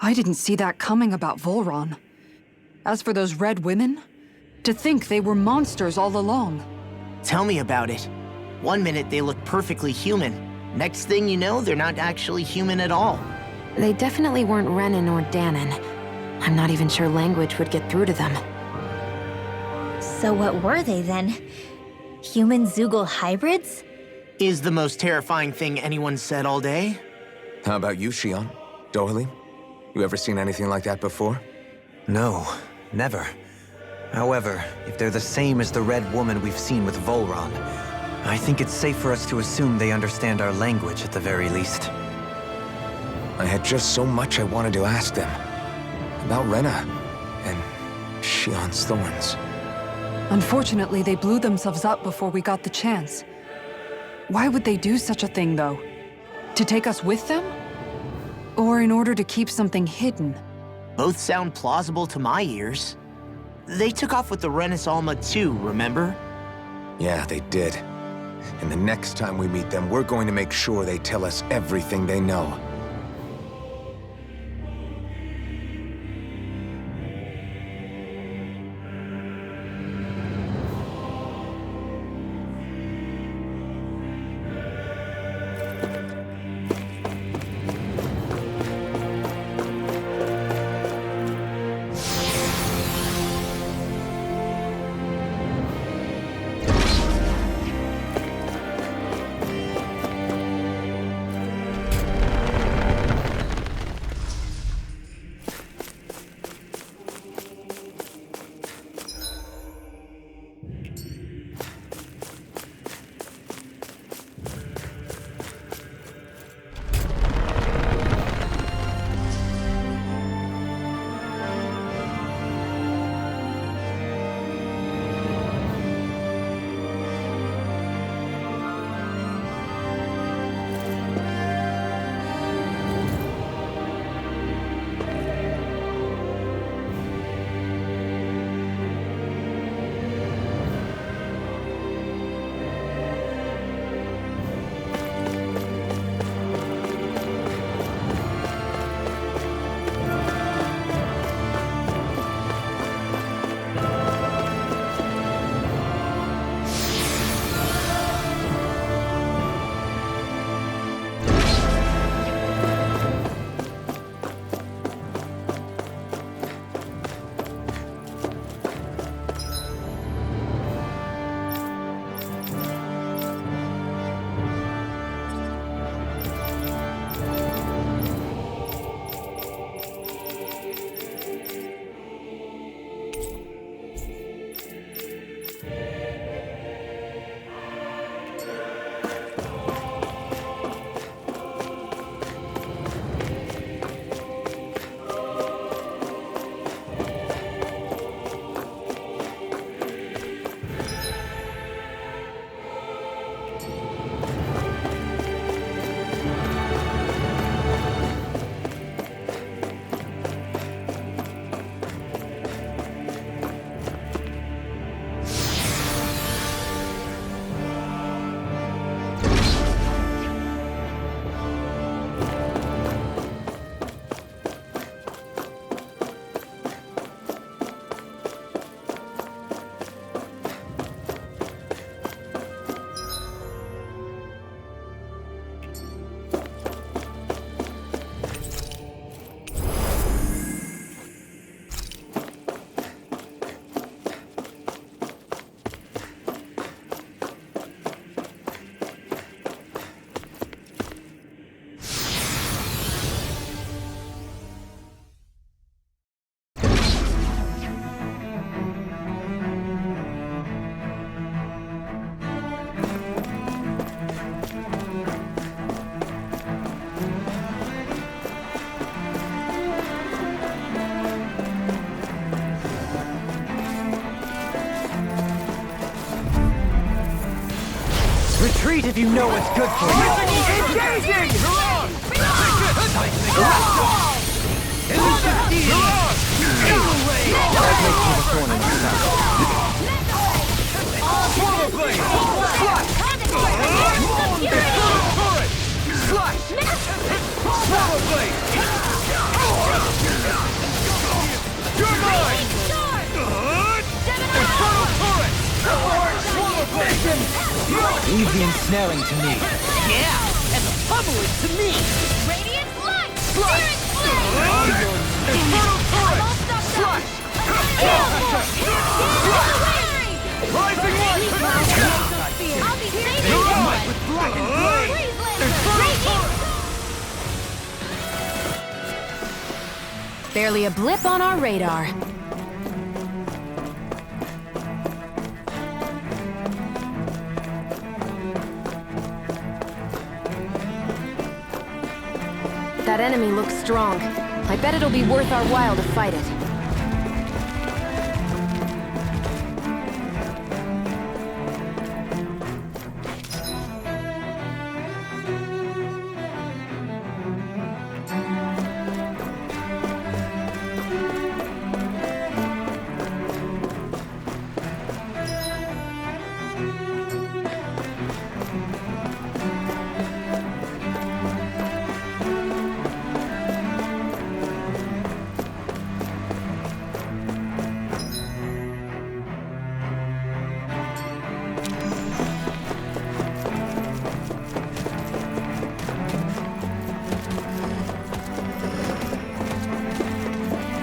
I didn't see that coming about Volron. As for those red women, to think they were monsters all along. Tell me about it. One minute they look perfectly human. Next thing you know, they're not actually human at all. They definitely weren't Renan or Dahnan. I'm not even sure language would get through to them. So what were they then? Human Zoogle hybrids? Is the most terrifying thing anyone said all day. How about you, Shion? Dohalim? You ever seen anything like that before? No, never. However, if they're the same as the Red Woman we've seen with Volron, I think it's safe for us to assume they understand our language at the very least. I had just so much I wanted to ask them. About Rena and Shion's thorns. Unfortunately, they blew themselves up before we got the chance. Why would they do such a thing, though? To take us with them? Or in order to keep something hidden? Both sound plausible to my ears. They took off with the Renis Alma too, remember? Yeah, they did. And the next time we meet them, we're going to make sure they tell us everything they know. Retreat if you know what's good for you! Engaging! ensnaring to me. Yeah, and the pummeling to me! Radiant light! Flush! Infernal turret! Flush! Rising light! I'll be saving You're you! right with black and blade! Infernal turret! Barely a blip on our radar. That enemy looks strong. I bet it'll be worth our while to fight it.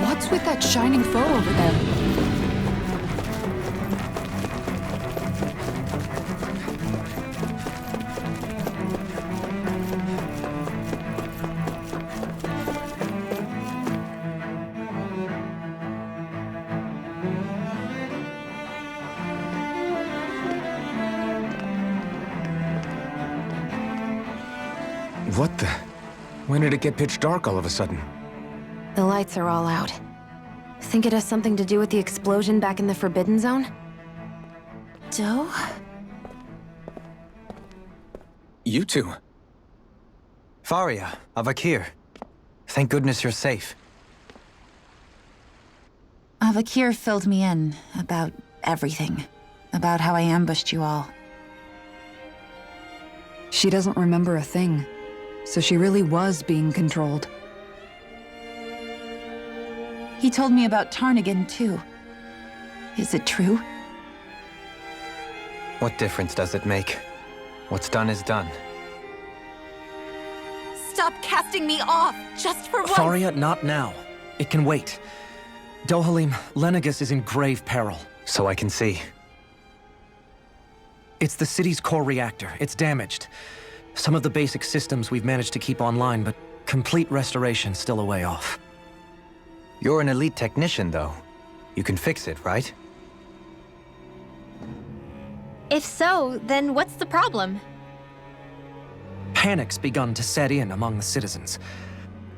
What's with that shining foe over there? What the? When did it get pitch dark all of a sudden? The lights are all out. Think it has something to do with the explosion back in the Forbidden Zone? Doe? You two. Faria, Avakir. Thank goodness you're safe. Avakir filled me in about everything. About how I ambushed you all. She doesn't remember a thing, so she really was being controlled. He told me about Tarnigan, too. Is it true? What difference does it make? What's done is done. Stop casting me off, just for once! Faria, not now. It can wait. Dohalim, Lenegus is in grave peril. So I can see. It's the city's core reactor. It's damaged. Some of the basic systems we've managed to keep online, but complete restoration's still a way off. You're an elite technician, though. You can fix it, right? If so, then what's the problem? Panic's begun to set in among the citizens.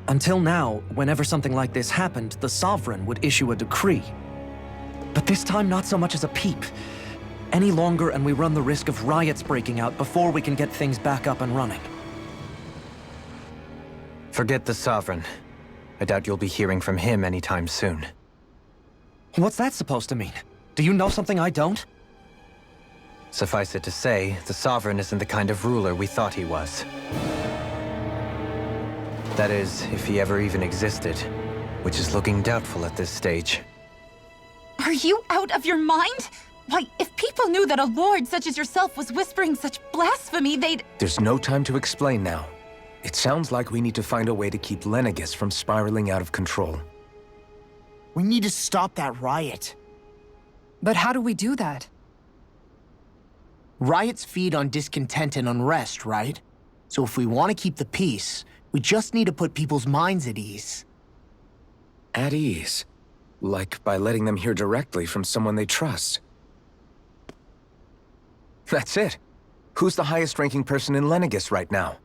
Until now, whenever something like this happened, the Sovereign would issue a decree. But this time, not so much as a peep. Any longer, and we run the risk of riots breaking out before we can get things back up and running. Forget the Sovereign. I doubt you'll be hearing from him anytime soon. What's that supposed to mean? Do you know something I don't? Suffice it to say, the Sovereign isn't the kind of ruler we thought he was. That is, if he ever even existed, which is looking doubtful at this stage. Are you out of your mind? Why, if people knew that a lord such as yourself was whispering such blasphemy, they'd— There's no time to explain now. It sounds like we need to find a way to keep Lenegus from spiraling out of control. We need to stop that riot. But how do we do that? Riots feed on discontent and unrest, right? So if we want to keep the peace, we just need to put people's minds at ease. At ease? Like by letting them hear directly from someone they trust. That's it. Who's the highest-ranking person in Lenegus right now?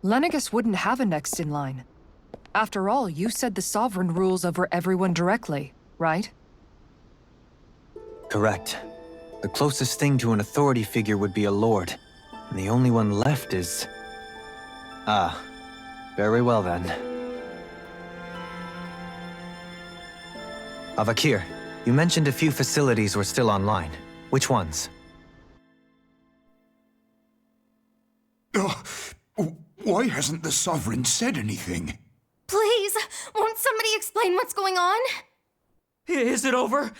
Lenegus wouldn't have a next in line. After all, you said the Sovereign rules over everyone directly, right? Correct. The closest thing to an authority figure would be a lord. And the only one left is... Ah. Very well then. Avakir, you mentioned a few facilities were still online. Which ones? Why hasn't the Sovereign said anything? Please, won't somebody explain what's going on? Is it over?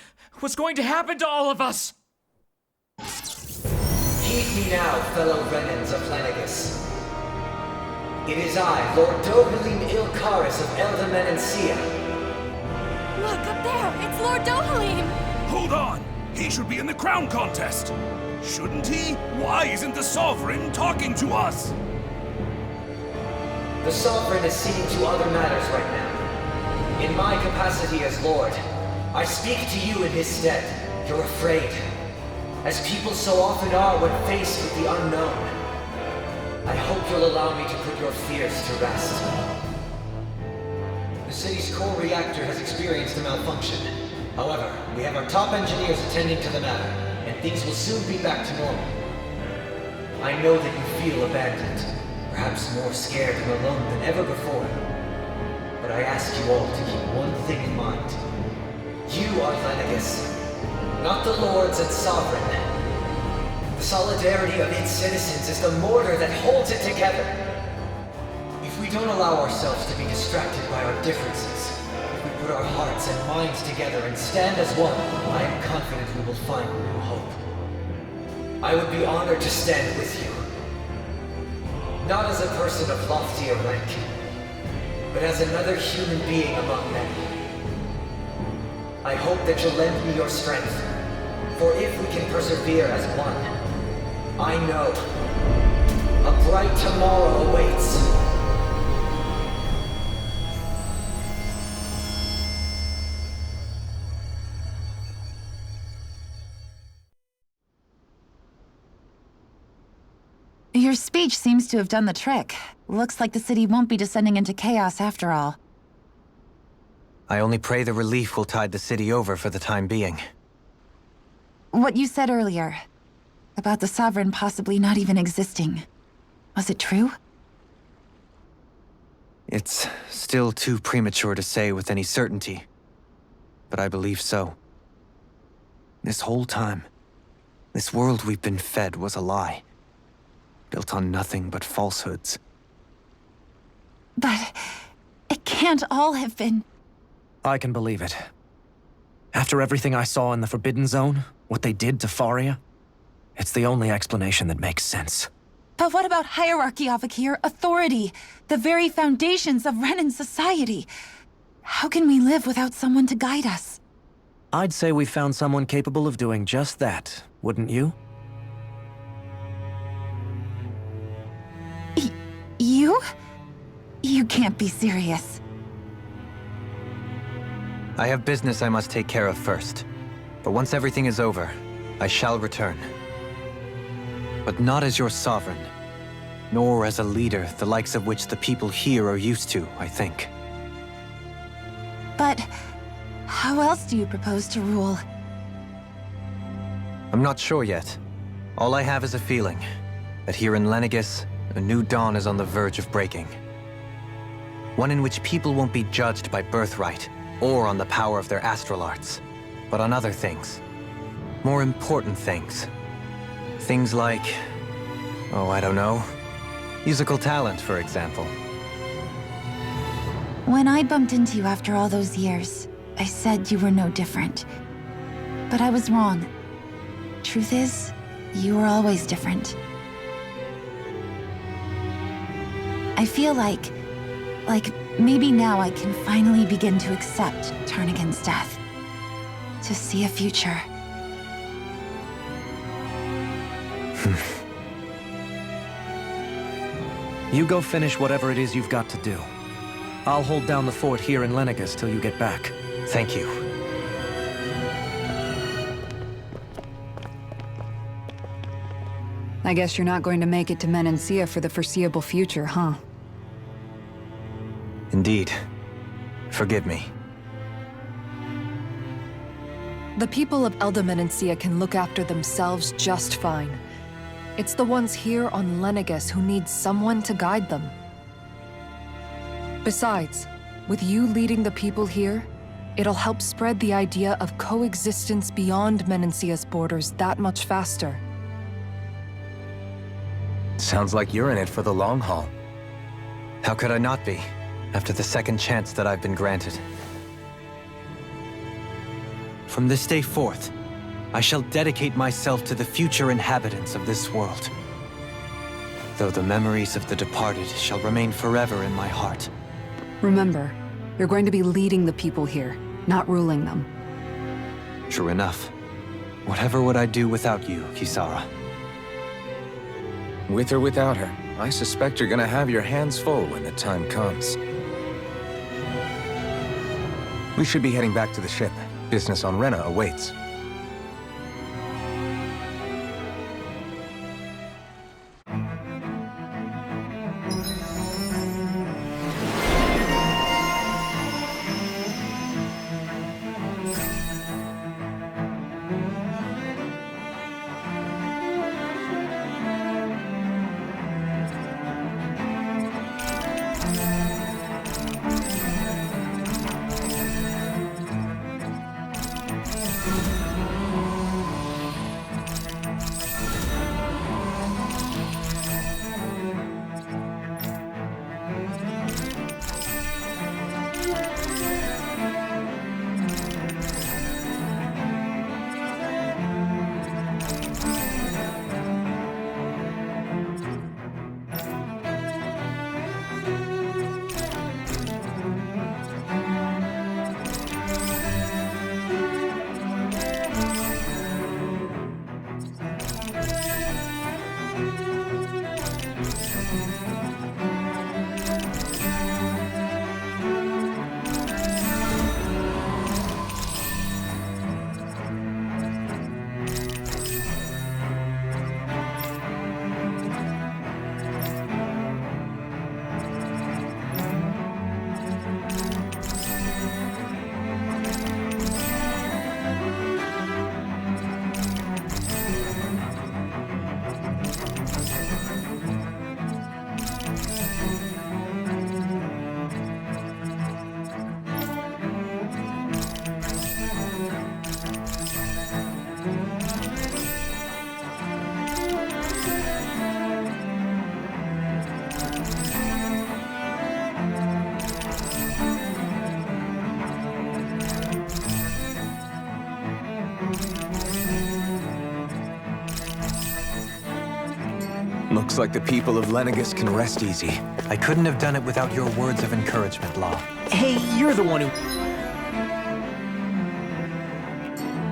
What's going to happen to all of us? me now, fellow Renans of Lenegus. It is I, Lord Dohalim Ilkaris of Eldaman and Sia. Look, up there! It's Lord Dohalim! Hold on! He should be in the crown contest! Shouldn't he? Why isn't the Sovereign talking to us? The Sovereign is seeing to other matters right now. In my capacity as Lord, I speak to you in his stead. You're afraid, as people so often are when faced with the unknown. I hope you'll allow me to put your fears to rest. The city's core reactor has experienced a malfunction. However, we have our top engineers attending to the matter, and things will soon be back to normal. I know that you feel abandoned, perhaps more scared and alone than ever before. But I ask you all to keep one thing in mind. You are Lenegus, not the Lords and Sovereign. The solidarity of its citizens is the mortar that holds it together. If we don't allow ourselves to be distracted by our differences, if we put our hearts and minds together and stand as one, I am confident we will find new hope. I would be honored to stand with you. Not as a person of loftier rank, but as another human being among many. I hope that you'll lend me your strength, for if we can persevere as one, I know a bright tomorrow awaits. Your speech seems to have done the trick. Looks like the city won't be descending into chaos after all. I only pray the relief will tide the city over for the time being. What you said earlier, about the Sovereign possibly not even existing, was it true? It's still too premature to say with any certainty, but I believe so. This whole time, this world we've been fed was a lie, built on nothing but falsehoods. But it can't all have been... I can believe it. After everything I saw in the Forbidden Zone, what they did to Faria, it's the only explanation that makes sense. But what about hierarchy, Avakir? Authority? The very foundations of Renan society? How can we live without someone to guide us? I'd say we found someone capable of doing just that, wouldn't you? You? You can't be serious. I have business I must take care of first. But once everything is over, I shall return. But not as your sovereign, nor as a leader the likes of which the people here are used to, I think. But how else do you propose to rule? I'm not sure yet. All I have is a feeling that here in Lenegus, a new dawn is on the verge of breaking. One in which people won't be judged by birthright or on the power of their astral arts, but on other things. More important things. Things like, oh, I don't know, musical talent, for example. When I bumped into you after all those years, I said you were no different. But I was wrong. Truth is, you were always different. I feel like maybe now I can finally begin to accept Tarnigan's death. To see a future. You go finish whatever it is you've got to do. I'll hold down the fort here in Lenegus till you get back. Thank you. I guess you're not going to make it to Menancia for the foreseeable future, huh? Indeed. Forgive me. The people of Menancia can look after themselves just fine. It's the ones here on Lenegus who need someone to guide them. Besides, with you leading the people here, it'll help spread the idea of coexistence beyond Menancia's borders that much faster. Sounds like you're in it for the long haul. How could I not be, after the second chance that I've been granted? From this day forth, I shall dedicate myself to the future inhabitants of this world. Though the memories of the departed shall remain forever in my heart. Remember, you're going to be leading the people here, not ruling them. True enough. Whatever would I do without you, Kisara? With or without her, I suspect you're gonna have your hands full when the time comes. We should be heading back to the ship. Business on Rena awaits. Looks like the people of Lenegis can rest easy. I couldn't have done it without your words of encouragement, Law. Hey, you're the one who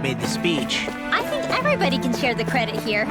made the speech. I think everybody can share the credit here.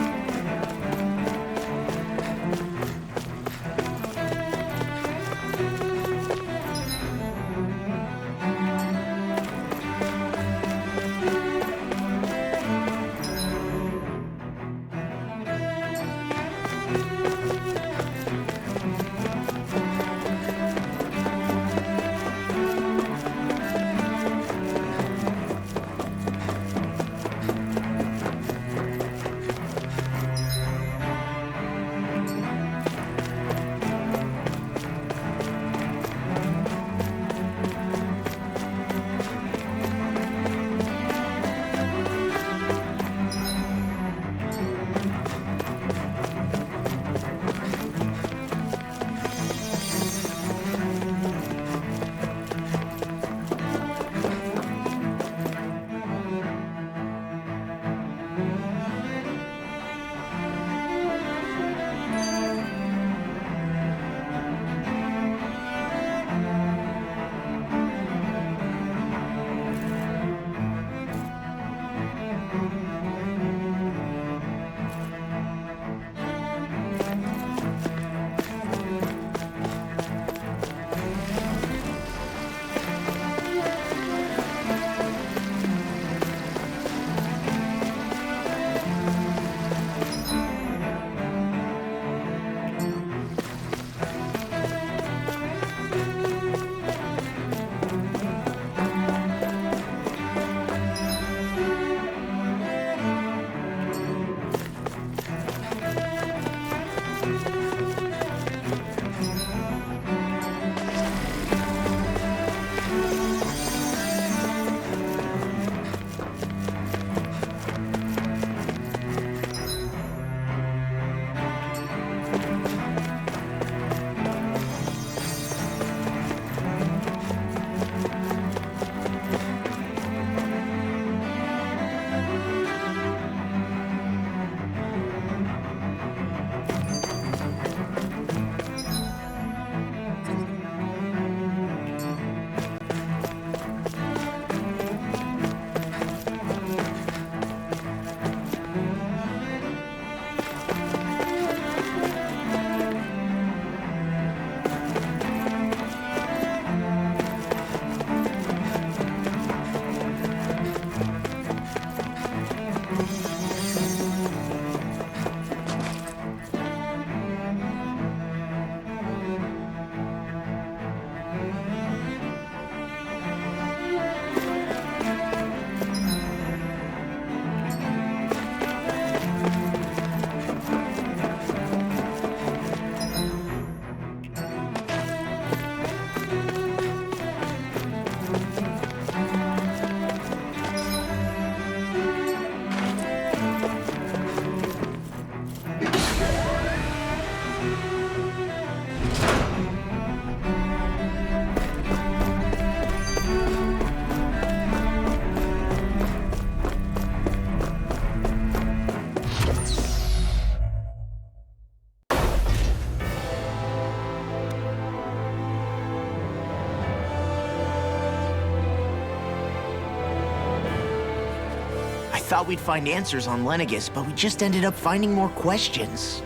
thought we'd find answers on Lenegis, but we just ended up finding more questions.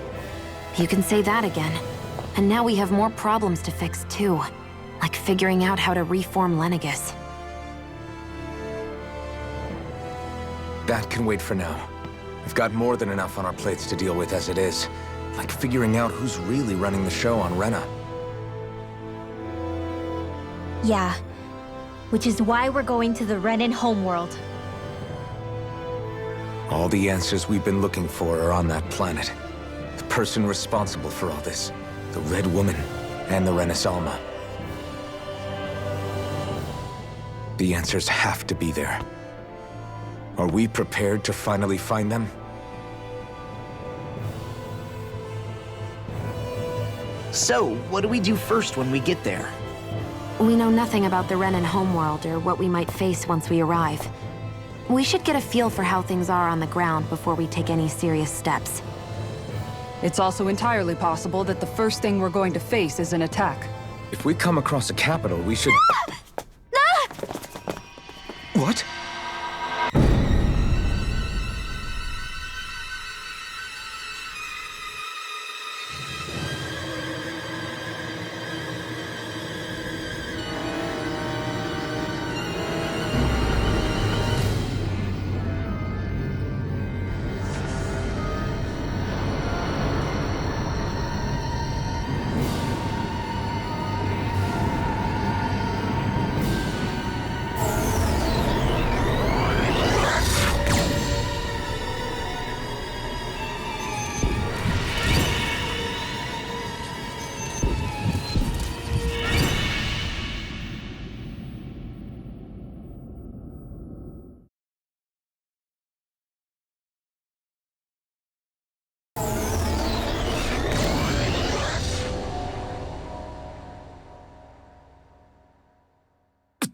You can say that again. And now we have more problems to fix too. Like figuring out how to reform Lenegis. That can wait for now. We've got more than enough on our plates to deal with as it is. Like figuring out who's really running the show on Rena. Yeah. Which is why we're going to the Renan homeworld. All the answers we've been looking for are on that planet. The person responsible for all this. The Red Woman and the Renaissance. The answers have to be there. Are we prepared to finally find them? So, what do we do first when we get there? We know nothing about the Renan homeworld or what we might face once we arrive. We should get a feel for how things are on the ground before we take any serious steps. It's also entirely possible that the first thing we're going to face is an attack. If we come across a capital, we should... What?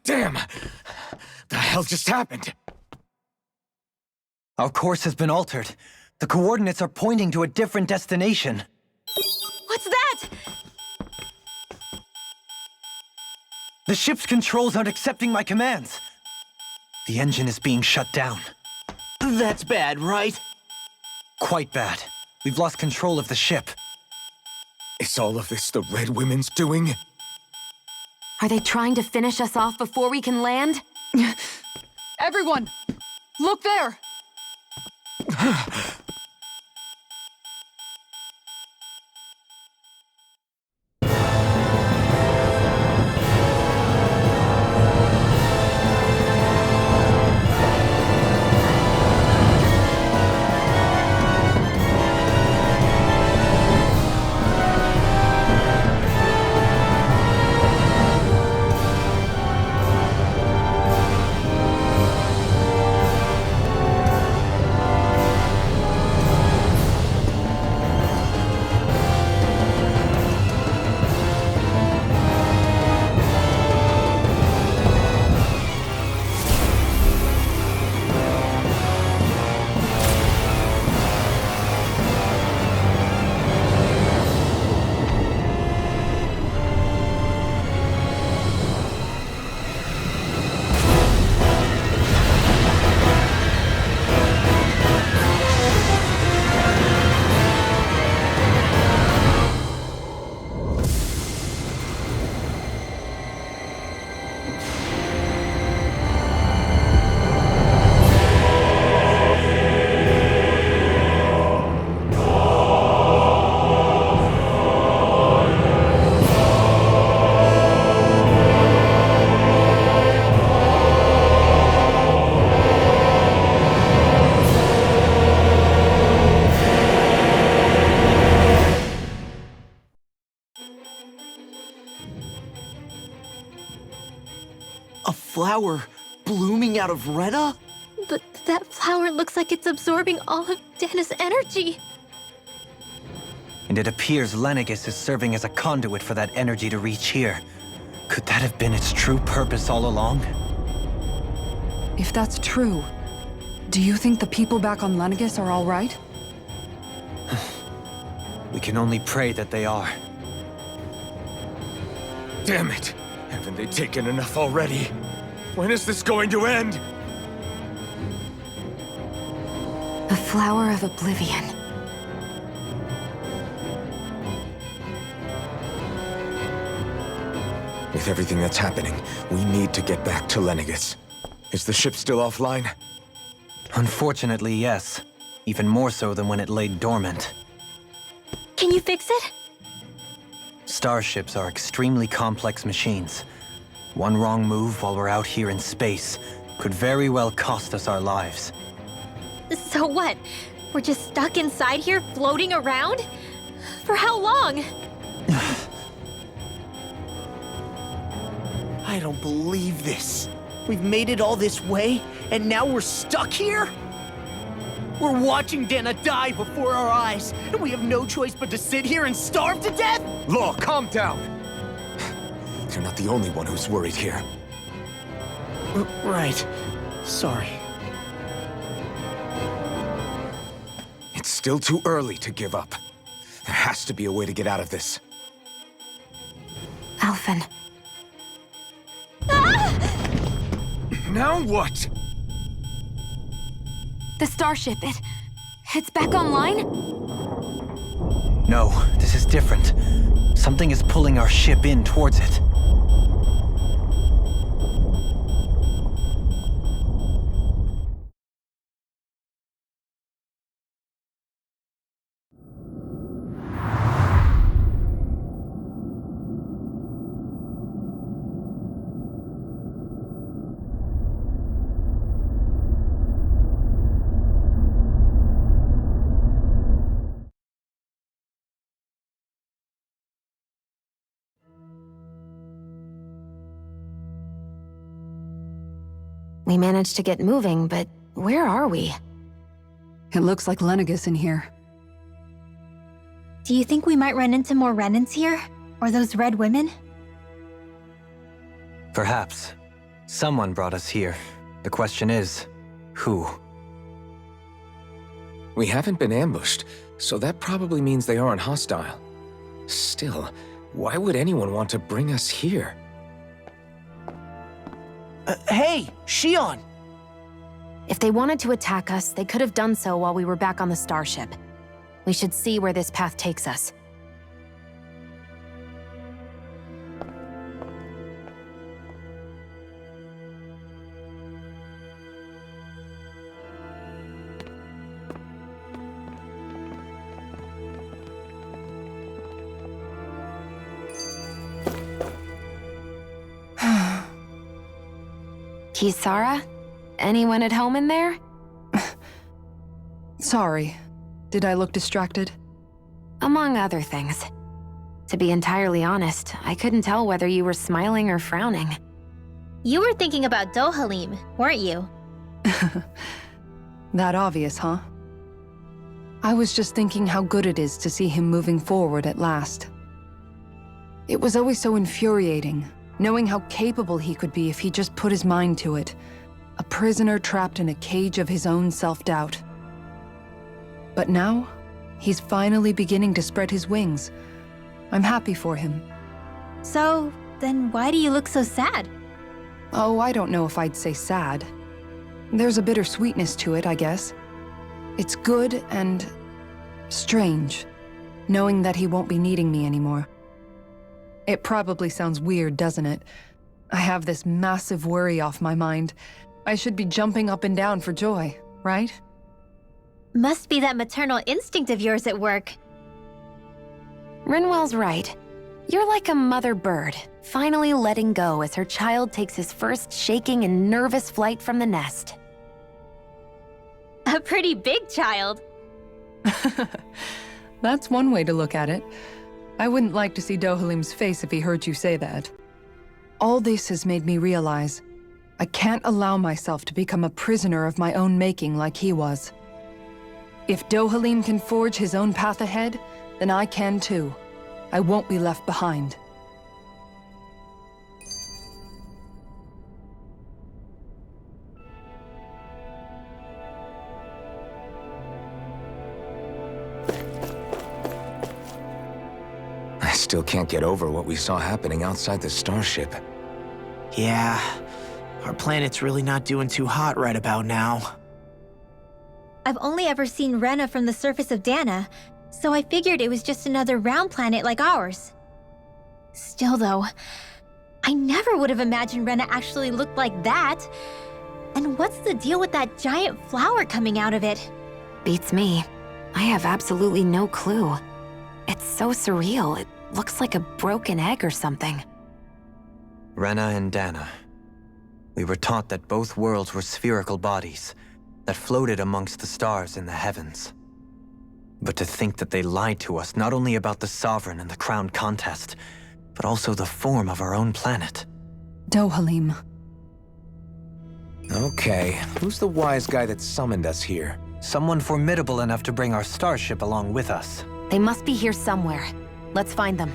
Damn! The hell just happened? Our course has been altered. The coordinates are pointing to a different destination. What's that? The ship's controls aren't accepting my commands. The engine is being shut down. That's bad, right? Quite bad. We've lost control of the ship. Is all of this the Red Women's doing? Are they trying to finish us off before we can land? Everyone! Look there! A flower blooming out of Rena? But that flower looks like it's absorbing all of Dahna's energy. And it appears Lenegis is serving as a conduit for that energy to reach here. Could that have been its true purpose all along? If that's true, do you think the people back on Lenegis are all right? We can only pray that they are. Damn it! Haven't they taken enough already? When is this going to end? Flower of Oblivion. With everything that's happening, we need to get back to Lenegis. Is the ship still offline? Unfortunately, yes. Even more so than when it lay dormant. Can you fix it? Starships are extremely complex machines. One wrong move while we're out here in space could very well cost us our lives. So what? We're just stuck inside here, floating around? For how long? I don't believe this. We've made it all this way, and now we're stuck here? We're watching Dahna die before our eyes, and we have no choice but to sit here and starve to death? Law, calm down! You're not the only one who's worried here. Right. Sorry. It's still too early to give up. There has to be a way to get out of this. Alphen. Now what? The starship, it's back online? No, this is different. Something is pulling our ship in towards it. We managed to get moving, but where are we? It looks like Lenegis in here. Do you think we might run into more Renans here? Or those red women? Perhaps. Someone brought us here. The question is, who? We haven't been ambushed, so that probably means they aren't hostile. Still, why would anyone want to bring us here? Hey, Shion! If they wanted to attack us, they could have done so while we were back on the starship. We should see where this path takes us. Kisara? Anyone at home in there? Sorry. Did I look distracted? Among other things. To be entirely honest, I couldn't tell whether you were smiling or frowning. You were thinking about Dohalim, weren't you? That obvious, huh? I was just thinking how good it is to see him moving forward at last. It was always so infuriating, knowing how capable he could be if he just put his mind to it. A prisoner trapped in a cage of his own self-doubt. But now, he's finally beginning to spread his wings. I'm happy for him. So, then why do you look so sad? Oh, I don't know if I'd say sad. There's a bittersweetness to it, I guess. It's good and strange, knowing that he won't be needing me anymore. It probably sounds weird, doesn't it? I have this massive worry off my mind. I should be jumping up and down for joy, right? Must be that maternal instinct of yours at work. Rinwell's right. You're like a mother bird, finally letting go as her child takes his first shaking and nervous flight from the nest. A pretty big child. That's one way to look at it. I wouldn't like to see Dohalim's face if he heard you say that. All this has made me realize I can't allow myself to become a prisoner of my own making like he was. If Dohalim can forge his own path ahead, then I can too. I won't be left behind. I still can't get over what we saw happening outside the starship. Yeah, our planet's really not doing too hot right about now. I've only ever seen Rena from the surface of Dahna, so I figured it was just another round planet like ours. Still though, I never would have imagined Rena actually looked like that. And what's the deal with that giant flower coming out of it? Beats me. I have absolutely no clue. It's so surreal. It looks like a broken egg or something. Rena and Dahna. We were taught that both worlds were spherical bodies that floated amongst the stars in the heavens. But to think that they lied to us not only about the Sovereign and the Crown contest, but also the form of our own planet. Dohalim. Okay, who's the wise guy that summoned us here? Someone formidable enough to bring our starship along with us. They must be here somewhere. Let's find them.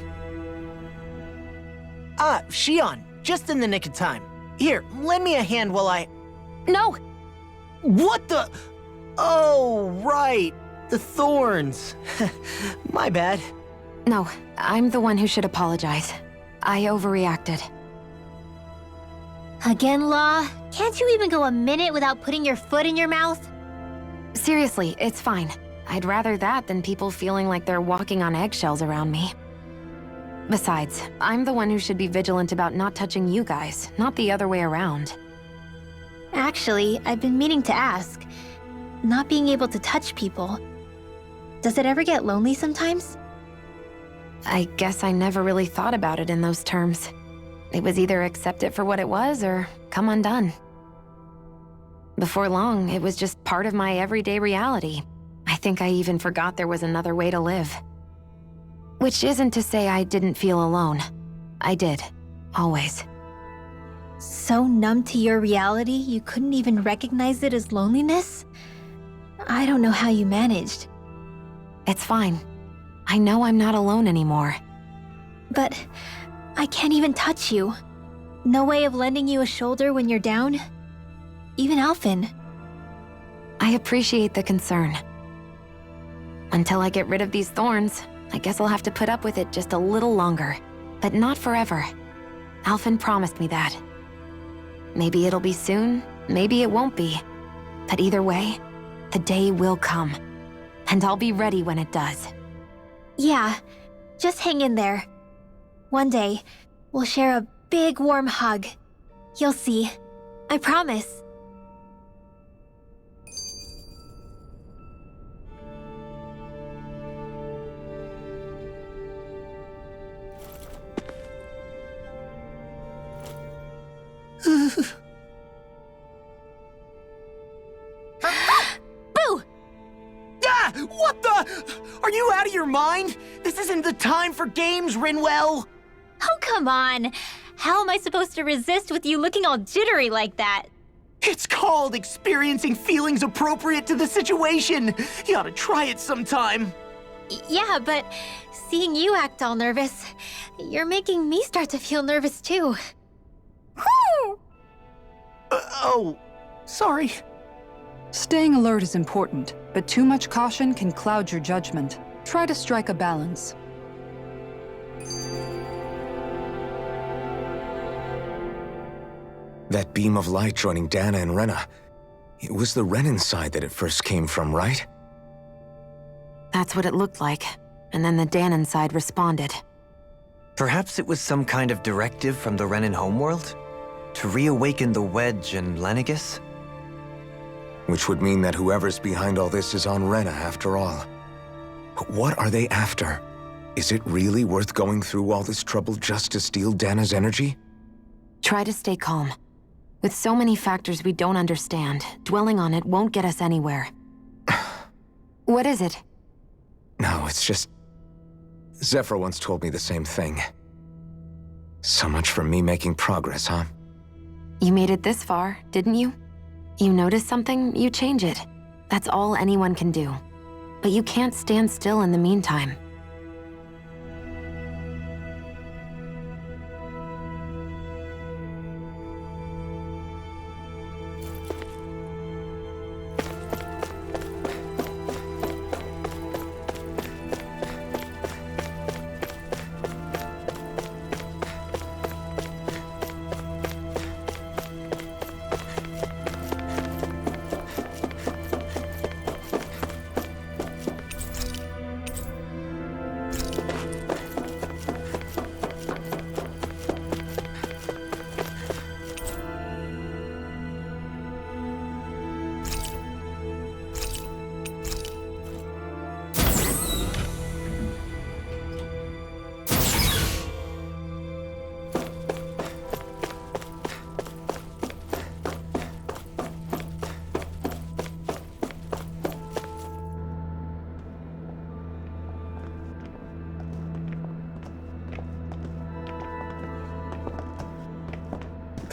Ah, Shion, just in the nick of time. Here, lend me a hand while I... No! What the... Oh, right. The thorns. My bad. No, I'm the one who should apologize. I overreacted. Again, Law? Can't you even go a minute without putting your foot in your mouth? Seriously, it's fine. I'd rather that than people feeling like they're walking on eggshells around me. Besides, I'm the one who should be vigilant about not touching you guys, not the other way around. Actually, I've been meaning to ask. Not being able to touch people, does it ever get lonely sometimes? I guess I never really thought about it in those terms. It was either accept it for what it was or come undone. Before long, it was just part of my everyday reality. I think I even forgot there was another way to live. Which isn't to say I didn't feel alone. I did. Always. So numb to your reality, you couldn't even recognize it as loneliness? I don't know how you managed. It's fine. I know I'm not alone anymore. But I can't even touch you. No way of lending you a shoulder when you're down? Even Alphen. I appreciate the concern. Until I get rid of these thorns, I guess I'll have to put up with it just a little longer. But not forever. Alphen promised me that. Maybe it'll be soon, maybe it won't be. But either way, the day will come. And I'll be ready when it does. Yeah, just hang in there. One day, we'll share a big warm hug. You'll see. I promise. Boo! Ah! What the? Are you out of your mind? This isn't the time for games, Rinwell! Oh, come on. How am I supposed to resist with you looking all jittery like that? It's called experiencing feelings appropriate to the situation. You ought to try it sometime. Yeah, but seeing you act all nervous, you're making me start to feel nervous too. Oh, sorry. Staying alert is important, but too much caution can cloud your judgment. Try to strike a balance. That beam of light joining Dahna and Rena. It was the Renan side that it first came from, right? That's what it looked like. And then the Dahnan side responded. Perhaps it was some kind of directive from the Renan homeworld? To reawaken the Wedge and Lenegis? Which would mean that whoever's behind all this is on Rena after all. But what are they after? Is it really worth going through all this trouble just to steal Dahna's energy? Try to stay calm. With so many factors we don't understand, dwelling on it won't get us anywhere. What is it? No, it's just... Zephyr once told me the same thing. So much for me making progress, huh? You made it this far, didn't you? You notice something, you change it. That's all anyone can do. But you can't stand still in the meantime.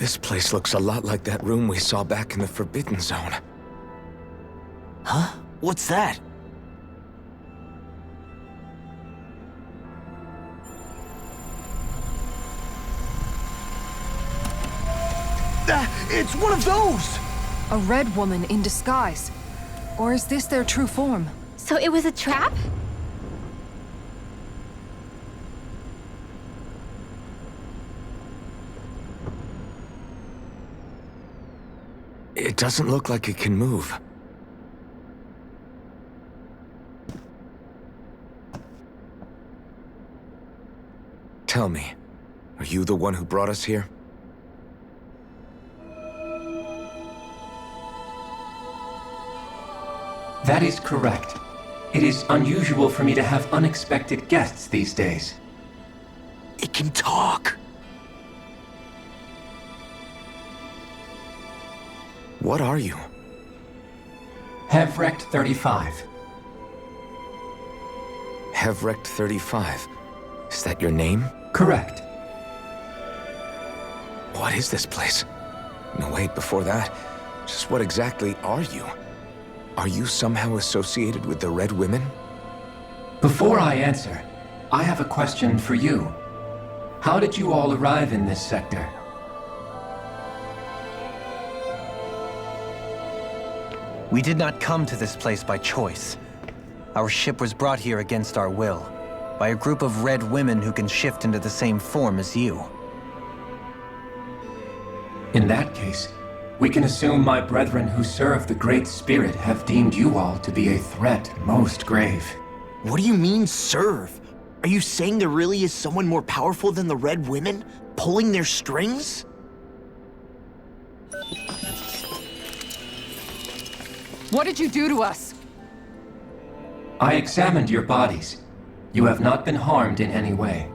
This place looks a lot like that room we saw back in the Forbidden Zone. Huh? What's that? It's one of those! A red woman in disguise. Or is this their true form? So it was a trap? It doesn't look like it can move. Tell me, are you the one who brought us here? That is correct. It is unusual for me to have unexpected guests these days. It can talk. What are you? Hevrect 35. Hevrect 35. Is that your name? Correct. What is this place? No, wait, before that, just what exactly are you? Are you somehow associated with the Red Women? Before I answer, I have a question for you. How did you all arrive in this sector? We did not come to this place by choice. Our ship was brought here against our will, by a group of red women who can shift into the same form as you. In that case, we can assume my brethren who serve the Great Spirit have deemed you all to be a threat most grave. What do you mean, serve? Are you saying there really is someone more powerful than the Red Women, pulling their strings? What did you do to us? I examined your bodies. You have not been harmed in any way.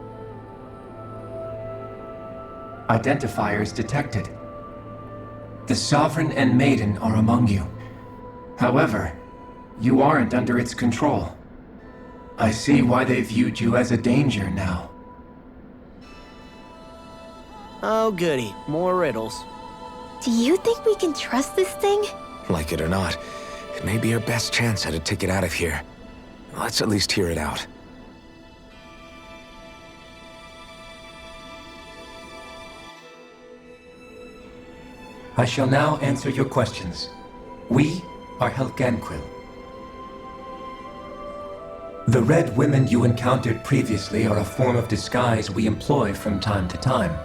Identifiers detected. The Sovereign and Maiden are among you. However, you aren't under its control. I see why they viewed you as a danger now. Oh goody, more riddles. Do you think we can trust this thing? Like it or not, it may be our best chance at a ticket out of here. Let's at least hear it out. I shall now answer your questions. We are Helganquil. The Red Women you encountered previously are a form of disguise we employ from time to time,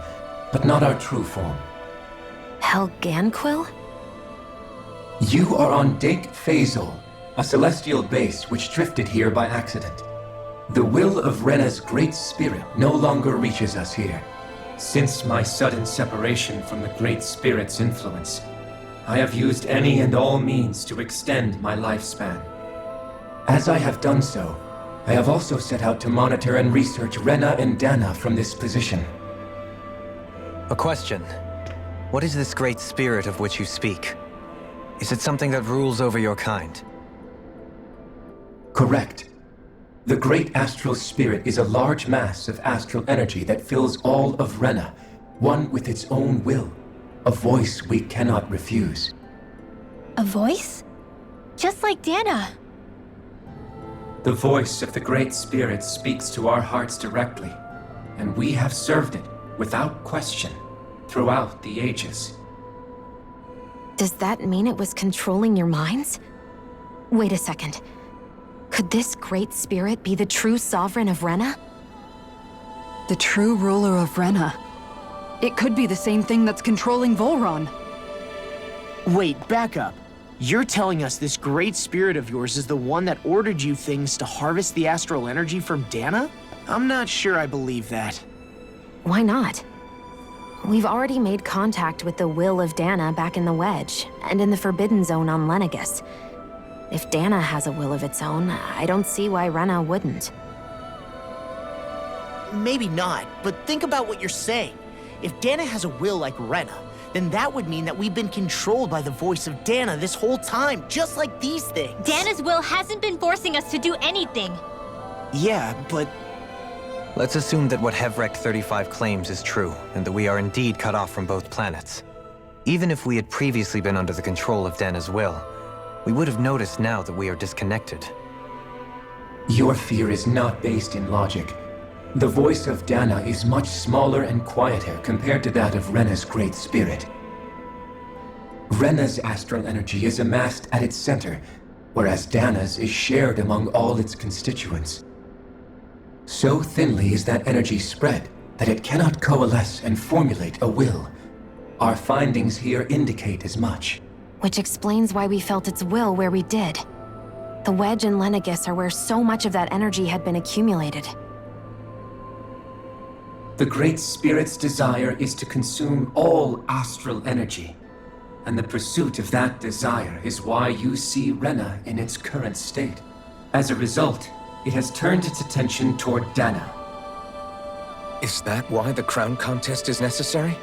but not our true form. Helganquil? You are on Dake Phasol, a celestial base which drifted here by accident. The will of Rena's Great Spirit no longer reaches us here. Since my sudden separation from the Great Spirit's influence, I have used any and all means to extend my lifespan. As I have done so, I have also set out to monitor and research Rena and Dahna from this position. A question. What is this Great Spirit of which you speak? Is it something that rules over your kind? Correct. The Great Astral Spirit is a large mass of astral energy that fills all of Rena, one with its own will, a voice we cannot refuse. A voice? Just like Dahna. The voice of the Great Spirit speaks to our hearts directly, and we have served it without question throughout the ages. Does that mean it was controlling your minds? Wait a second. Could this Great Spirit be the true Sovereign of Rena? The true ruler of Rena. It could be the same thing that's controlling Volron. Wait, back up. You're telling us this Great Spirit of yours is the one that ordered you things to harvest the astral energy from Dahna? I'm not sure I believe that. Why not? We've already made contact with the will of Dahna back in the Wedge, and in the Forbidden Zone on Lenegus. If Dahna has a will of its own, I don't see why Rena wouldn't. Maybe not, but think about what you're saying. If Dahna has a will like Rena, then that would mean that we've been controlled by the voice of Dahna this whole time, just like these things. Dahna's will hasn't been forcing us to do anything. Yeah, but Let's assume that what Hevrect-35 claims is true, and that we are indeed cut off from both planets. Even if we had previously been under the control of Dahna's will, we would have noticed now that we are disconnected. Your fear is not based in logic. The voice of Dahna is much smaller and quieter compared to that of Rena's great spirit. Rena's astral energy is amassed at its center, whereas Dahna's is shared among all its constituents. So thinly is that energy spread that it cannot coalesce and formulate a will. Our findings here indicate as much. Which explains why we felt its will where we did. The wedge and Lenegis are where so much of that energy had been accumulated. The Great Spirit's desire is to consume all astral energy, and the pursuit of that desire is why you see Rena in its current state. As a result, it has turned its attention toward Dahna. Is that why the crown contest is necessary?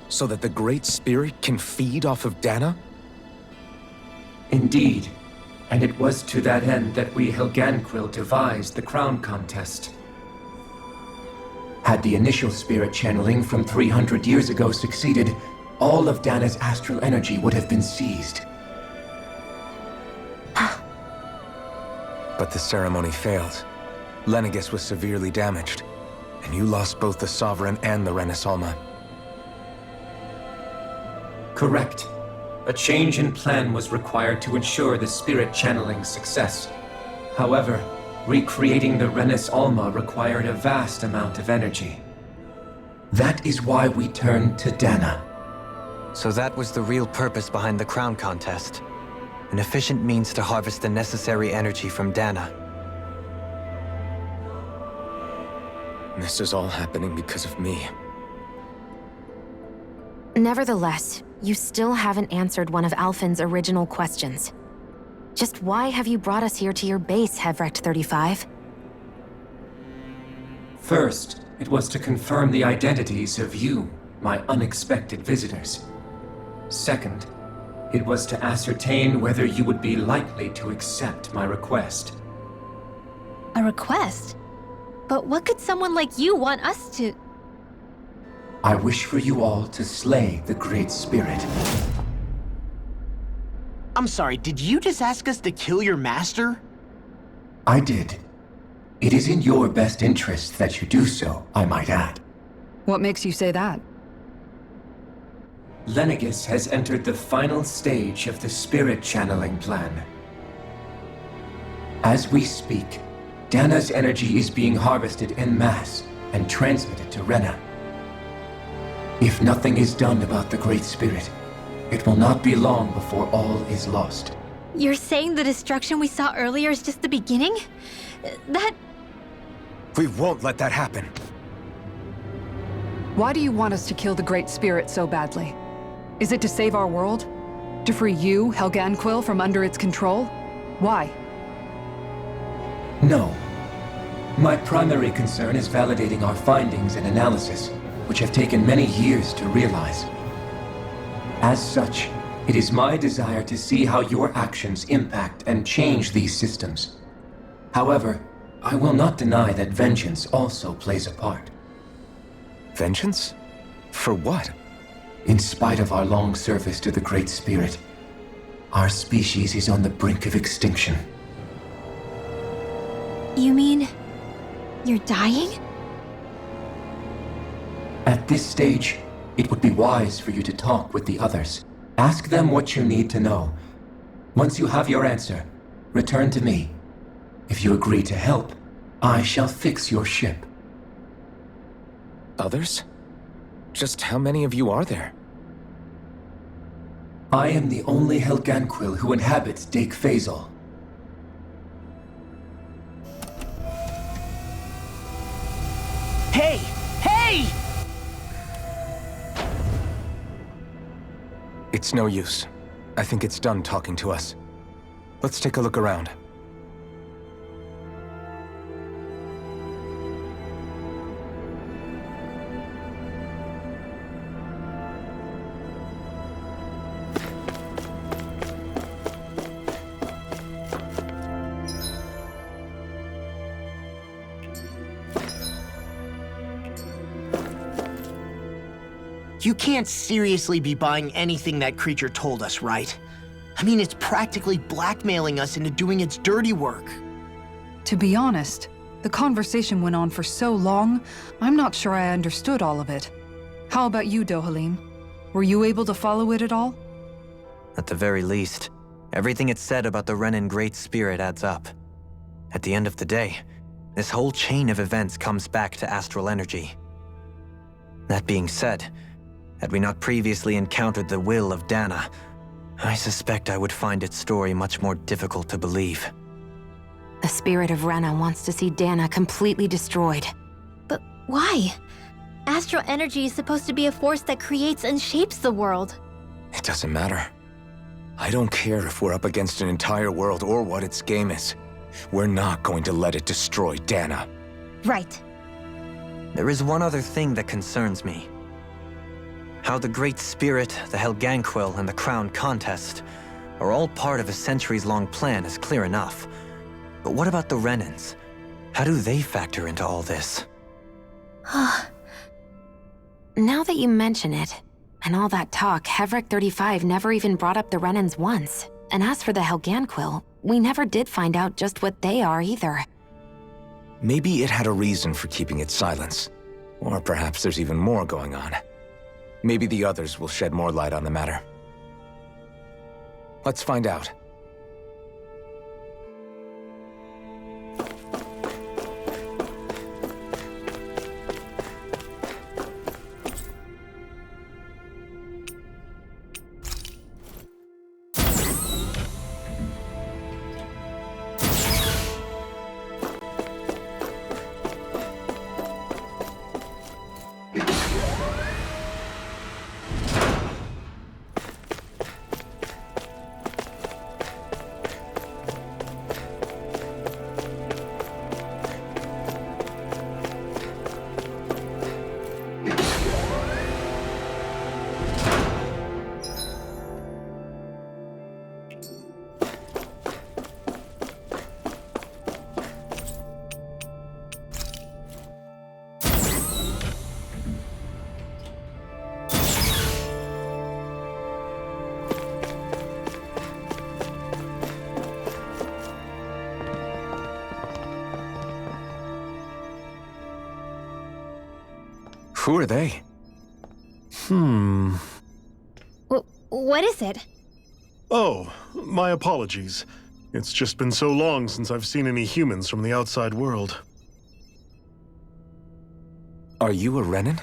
So that the Great Spirit can feed off of Dahna? Indeed, and it was to that end that we Helganquil devised the crown contest. Had the initial spirit channeling from 300 years ago succeeded, all of Dahna's astral energy would have been seized. But the ceremony failed. Lenegis was severely damaged, and you lost both the Sovereign and the Rena's-Alma. Correct. A change in plan was required to ensure the spirit channeling's success. However, recreating the Rena's-Alma required a vast amount of energy. That is why we turned to Dahna. So that was the real purpose behind the crown contest. An efficient means to harvest the necessary energy from Dahna. This is all happening because of me. Nevertheless, you still haven't answered one of Alphen's original questions. Just why have you brought us here to your base, Hevrect-35? First, it was to confirm the identities of you, my unexpected visitors. Second, it was to ascertain whether you would be likely to accept my request. A request? But what could someone like you want us to... I wish for you all to slay the Great Spirit. I'm sorry, did you just ask us to kill your master? I did. It is in your best interest that you do so, I might add. What makes you say that? Lenegis has entered the final stage of the spirit channeling plan. As we speak, Dahna's energy is being harvested en masse and transmitted to Rena. If nothing is done about the Great Spirit, it will not be long before all is lost. You're saying the destruction we saw earlier is just the beginning? That... We won't let that happen. Why do you want us to kill the Great Spirit so badly? Is it to save our world? To free you, Helganquil, from under its control? Why? No. My primary concern is validating our findings and analysis, which have taken many years to realize. As such, it is my desire to see how your actions impact and change these systems. However, I will not deny that vengeance also plays a part. Vengeance? For what? In spite of our long service to the Great Spirit, our species is on the brink of extinction. You mean... you're dying? At this stage, it would be wise for you to talk with the others. Ask them what you need to know. Once you have your answer, return to me. If you agree to help, I shall fix your ship. Others? Just how many of you are there? I am the only Helganquil who inhabits Dake Faisal. Hey! Hey! It's no use. I think it's done talking to us. Let's take a look around. You can't seriously be buying anything that creature told us, right? I mean, it's practically blackmailing us into doing its dirty work. To be honest, the conversation went on for so long, I'm not sure I understood all of it. How about you, Dohalim? Were you able to follow it at all? At the very least, everything it said about the Renan Great Spirit adds up. At the end of the day, this whole chain of events comes back to astral energy. That being said, had we not previously encountered the will of Dahna, I suspect I would find its story much more difficult to believe. The spirit of Rena wants to see Dahna completely destroyed. But why? Astral energy is supposed to be a force that creates and shapes the world. It doesn't matter. I don't care if we're up against an entire world or what its game is. We're not going to let it destroy Dahna. Right. There is one other thing that concerns me. How the Great Spirit, the Helganquil, and the Crown Contest are all part of a centuries-long plan is clear enough. But what about the Renans? How do they factor into all this? Now that you mention it, and all that talk, Hevrek 35 never even brought up the Renans once. And as for the Helganquil, we never did find out just what they are either. Maybe it had a reason for keeping its silence. Or perhaps there's even more going on. Maybe the others will shed more light on the matter. Let's find out. Who are they? What is it? Oh, my apologies. It's just been so long since I've seen any humans from the outside world. Are you a Renan?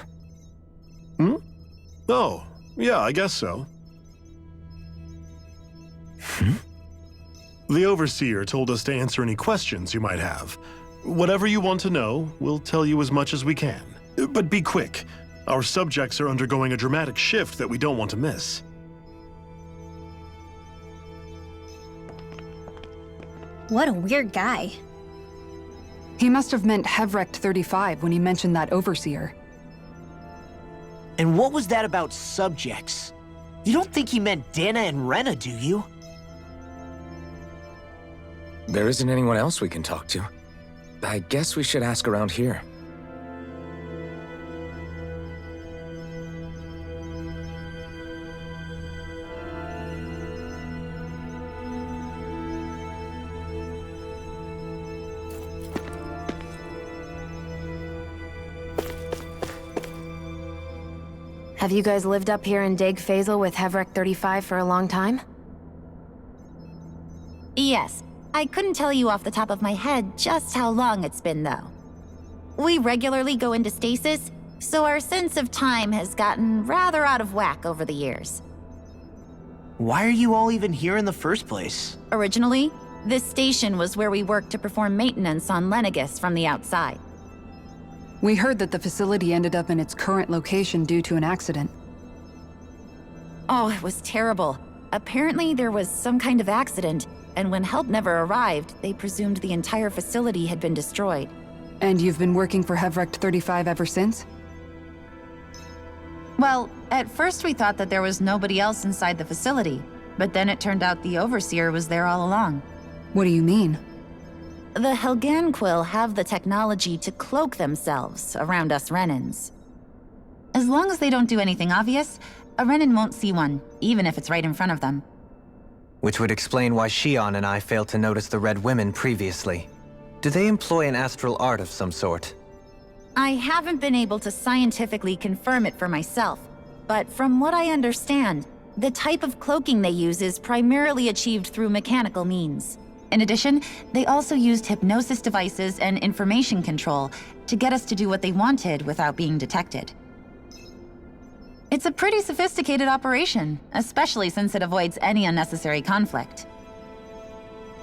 Oh, yeah, I guess so. The Overseer told us to answer any questions you might have. Whatever you want to know, we'll tell you as much as we can. But be quick. Our subjects are undergoing a dramatic shift that we don't want to miss. What a weird guy. He must have meant Hevrek 35 when he mentioned that Overseer. And what was that about subjects? You don't think he meant Dahna and Rena, do you? There isn't anyone else we can talk to. I guess we should ask around here. Have you guys lived up here in Dig Faisal with Hevrek 35 for a long time? Yes. I couldn't tell you off the top of my head just how long it's been, though. We regularly go into stasis, so our sense of time has gotten rather out of whack over the years. Why are you all even here in the first place? Originally, this station was where we worked to perform maintenance on Lenegis from the outside. We heard that the facility ended up in its current location due to an accident. Oh, it was terrible. Apparently there was some kind of accident, and when help never arrived, they presumed the entire facility had been destroyed. And you've been working for Hevrek 35 ever since? Well, at first we thought that there was nobody else inside the facility, but then it turned out the Overseer was there all along. What do you mean? The Helganquil have the technology to cloak themselves around us Renans. As long as they don't do anything obvious, a Renan won't see one, even if it's right in front of them. Which would explain why Shion and I failed to notice the Red Women previously. Do they employ an astral art of some sort? I haven't been able to scientifically confirm it for myself, but from what I understand, the type of cloaking they use is primarily achieved through mechanical means. In addition, they also used hypnosis devices and information control to get us to do what they wanted without being detected. It's a pretty sophisticated operation, especially since it avoids any unnecessary conflict.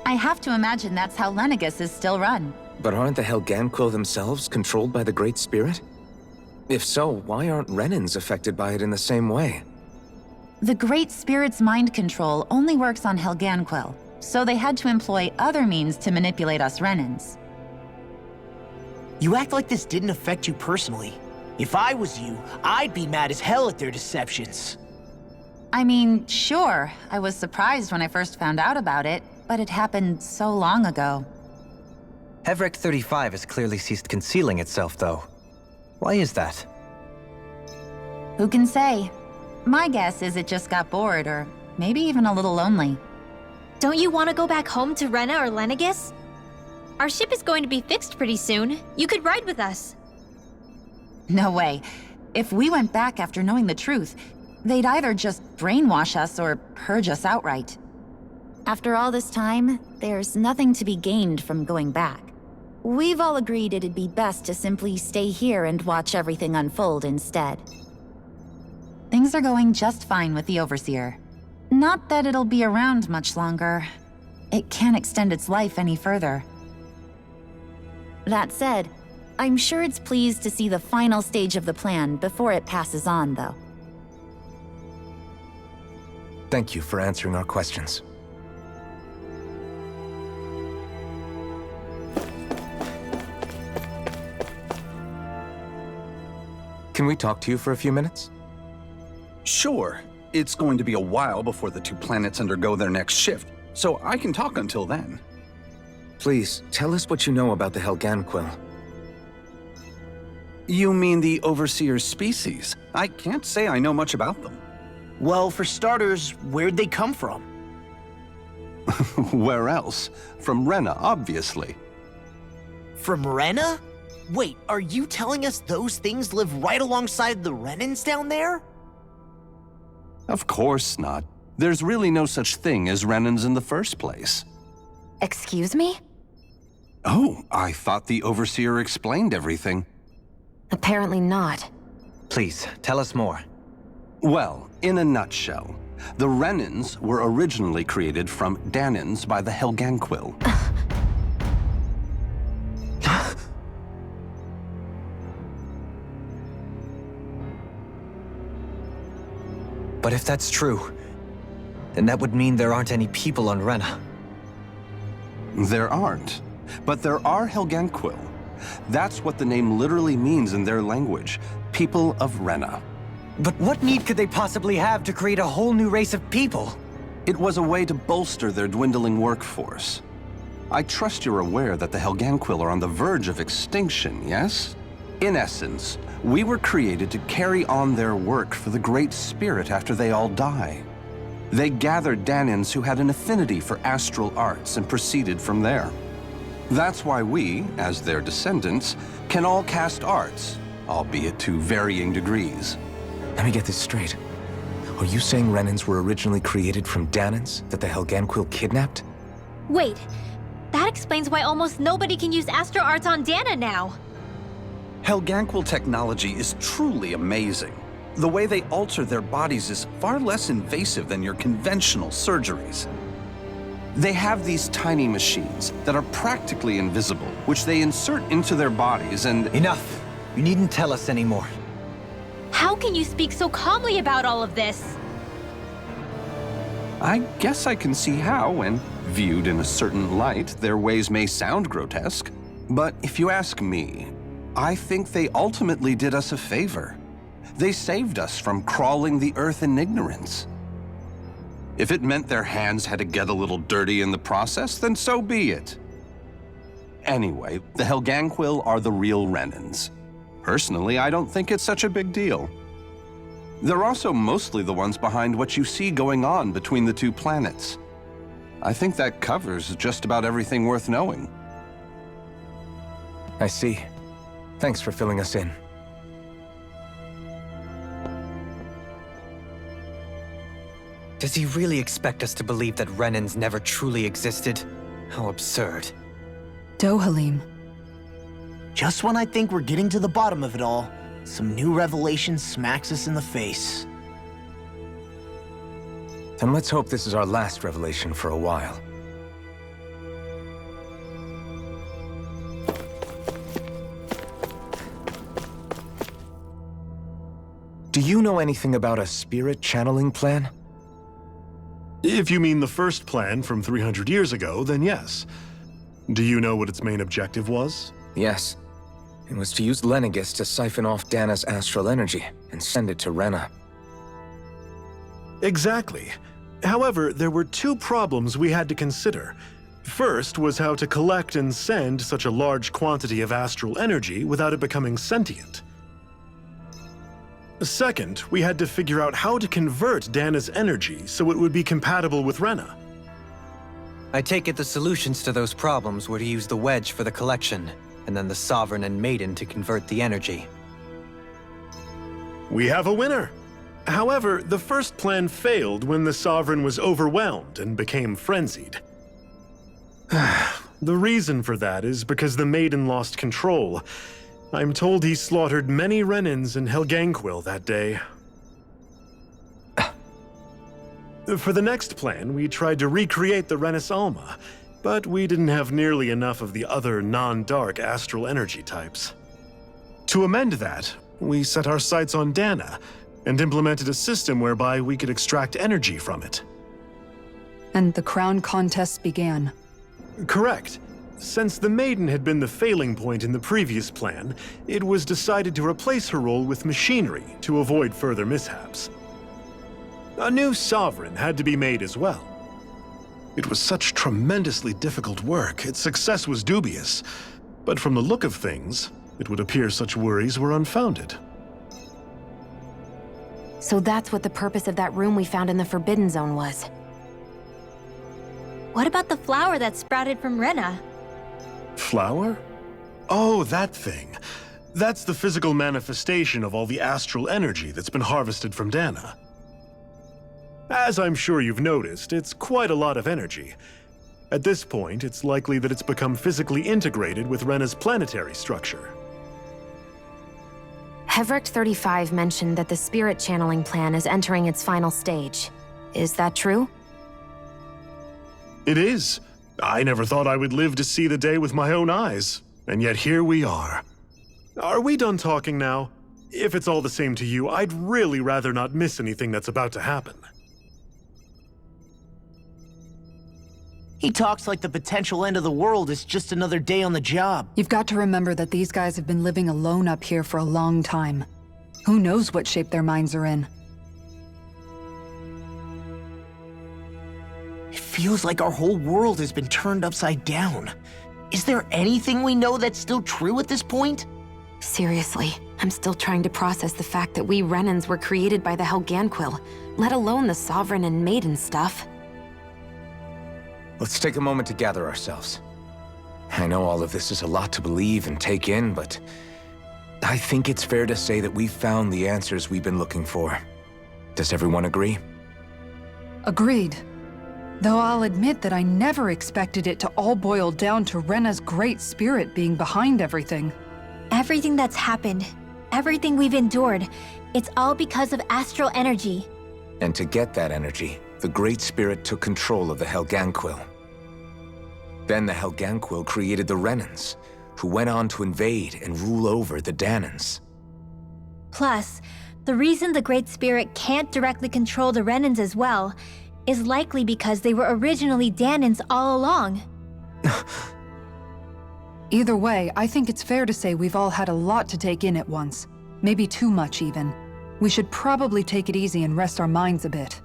I have to imagine that's how Lenegis is still run. But aren't the Helganquil themselves controlled by the Great Spirit? If so, why aren't Renans affected by it in the same way? The Great Spirit's mind control only works on Helganquil, so they had to employ other means to manipulate us Renans. You act like this didn't affect you personally. If I was you, I'd be mad as hell at their deceptions. I mean, sure, I was surprised when I first found out about it, but it happened so long ago. Hevrek 35 has clearly ceased concealing itself, though. Why is that? Who can say? My guess is it just got bored, or maybe even a little lonely. Don't you want to go back home to Rena or Lenegis? Our ship is going to be fixed pretty soon. You could ride with us. No way. If we went back after knowing the truth, they'd either just brainwash us or purge us outright. After all this time, there's nothing to be gained from going back. We've all agreed it'd be best to simply stay here and watch everything unfold instead. Things are going just fine with the Overseer. Not that it'll be around much longer. It can't extend its life any further. That said, I'm sure it's pleased to see the final stage of the plan before it passes on, though. Thank you for answering our questions. Can we talk to you for a few minutes? Sure. It's going to be a while before the two planets undergo their next shift, so I can talk until then. Please, tell us what you know about the Helganquil. You mean the Overseer's species? I can't say I know much about them. Well, for starters, where'd they come from? Where else? From Rena, obviously. From Rena? Wait, are you telling us those things live right alongside the Renans down there? Of course not. There's really no such thing as Renans in the first place. Excuse me? Oh, I thought the Overseer explained everything. Apparently not. Please, tell us more. Well, in a nutshell, the Renans were originally created from Dahnans by the Helganquil. But if that's true, then that would mean there aren't any people on Rena. There aren't, but there are Helganquil. That's what the name literally means in their language, people of Rena. But what need could they possibly have to create a whole new race of people? It was a way to bolster their dwindling workforce. I trust you're aware that the Helganquil are on the verge of extinction, yes? In essence, we were created to carry on their work for the Great Spirit after they all die. They gathered Dahnans who had an affinity for astral arts and proceeded from there. That's why we, as their descendants, can all cast arts, albeit to varying degrees. Let me get this straight. Are you saying Renans were originally created from Dahnans that the Helganquil kidnapped? Wait, that explains why almost nobody can use astral arts on Dahna now. Helganquil technology is truly amazing. The way they alter their bodies is far less invasive than your conventional surgeries. They have these tiny machines that are practically invisible, which they insert into their bodies and— Enough! You needn't tell us anymore. How can you speak so calmly about all of this? I guess I can see how, when viewed in a certain light, their ways may sound grotesque. But if you ask me, I think they ultimately did us a favor. They saved us from crawling the earth in ignorance. If it meant their hands had to get a little dirty in the process, then so be it. Anyway, the Helganquil are the real Renans. Personally, I don't think it's such a big deal. They're also mostly the ones behind what you see going on between the two planets. I think that covers just about everything worth knowing. I see. Thanks for filling us in. Does he really expect us to believe that Renans never truly existed? How absurd. Dohalim. Just when I think we're getting to the bottom of it all, some new revelation smacks us in the face. Then let's hope this is our last revelation for a while. Do you know anything about a spirit channeling plan? If you mean the first plan from 300 years ago, then yes. Do you know what its main objective was? Yes. It was to use Lenegis to siphon off Dahna's astral energy and send it to Rena. Exactly. However, there were two problems we had to consider. First was how to collect and send such a large quantity of astral energy without it becoming sentient. Second, we had to figure out how to convert Dahna's energy so it would be compatible with Rena. I take it the solutions to those problems were to use the wedge for the collection, and then the Sovereign and Maiden to convert the energy. We have a winner! However, the first plan failed when the Sovereign was overwhelmed and became frenzied. The reason for that is because the Maiden lost control. I'm told he slaughtered many Renans in Helganquil that day. For the next plan, we tried to recreate the Renis Alma, but we didn't have nearly enough of the other non-dark astral energy types. To amend that, we set our sights on Dahna and implemented a system whereby we could extract energy from it. And the crown contests began. Correct. Since the Maiden had been the failing point in the previous plan, it was decided to replace her role with machinery to avoid further mishaps. A new Sovereign had to be made as well. It was such tremendously difficult work, its success was dubious. But from the look of things, it would appear such worries were unfounded. So that's what the purpose of that room we found in the Forbidden Zone was. What about the flower that sprouted from Rena? Flower? Oh, that thing. That's the physical manifestation of all the astral energy that's been harvested from Dahna. As I'm sure you've noticed, it's quite a lot of energy. At this point, it's likely that it's become physically integrated with Rena's planetary structure. Hevric 35 mentioned that the spirit channeling plan is entering its final stage. Is that true? It is. I never thought I would live to see the day with my own eyes, and yet here we are. Are we done talking now? If it's all the same to you, I'd really rather not miss anything that's about to happen. He talks like the potential end of the world is just another day on the job. You've got to remember that these guys have been living alone up here for a long time. Who knows what shape their minds are in? It feels like our whole world has been turned upside down. Is there anything we know that's still true at this point? Seriously, I'm still trying to process the fact that we Renans were created by the Helganquil, let alone the Sovereign and Maiden stuff. Let's take a moment to gather ourselves. I know all of this is a lot to believe and take in, but I think it's fair to say that we've found the answers we've been looking for. Does everyone agree? Agreed. Though I'll admit that I never expected it to all boil down to Rena's great spirit being behind everything. Everything that's happened, everything we've endured, it's all because of astral energy. And to get that energy, the Great Spirit took control of the Helganquil. Then the Helganquil created the Renans, who went on to invade and rule over the Dahnans. Plus, the reason the Great Spirit can't directly control the Renans as well is likely because they were originally Dahnans all along. Either way, I think it's fair to say we've all had a lot to take in at once. Maybe too much, even. We should probably take it easy and rest our minds a bit.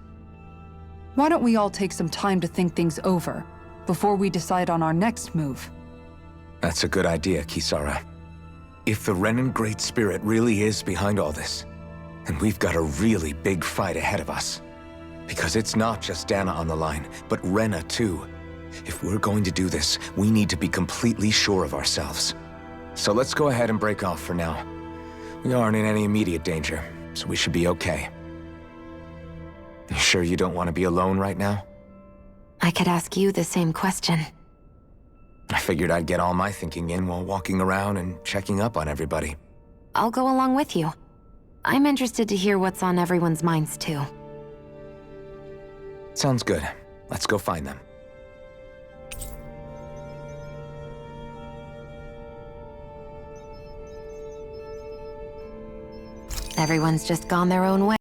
Why don't we all take some time to think things over, before we decide on our next move? That's a good idea, Kisara. If the Renan Great Spirit really is behind all this, then we've got a really big fight ahead of us. Because it's not just Dahna on the line, but Rena too. If we're going to do this, we need to be completely sure of ourselves. So let's go ahead and break off for now. We aren't in any immediate danger, so we should be okay. You sure you don't want to be alone right now? I could ask you the same question. I figured I'd get all my thinking in while walking around and checking up on everybody. I'll go along with you. I'm interested to hear what's on everyone's minds too. Sounds good. Let's go find them. Everyone's just gone their own way.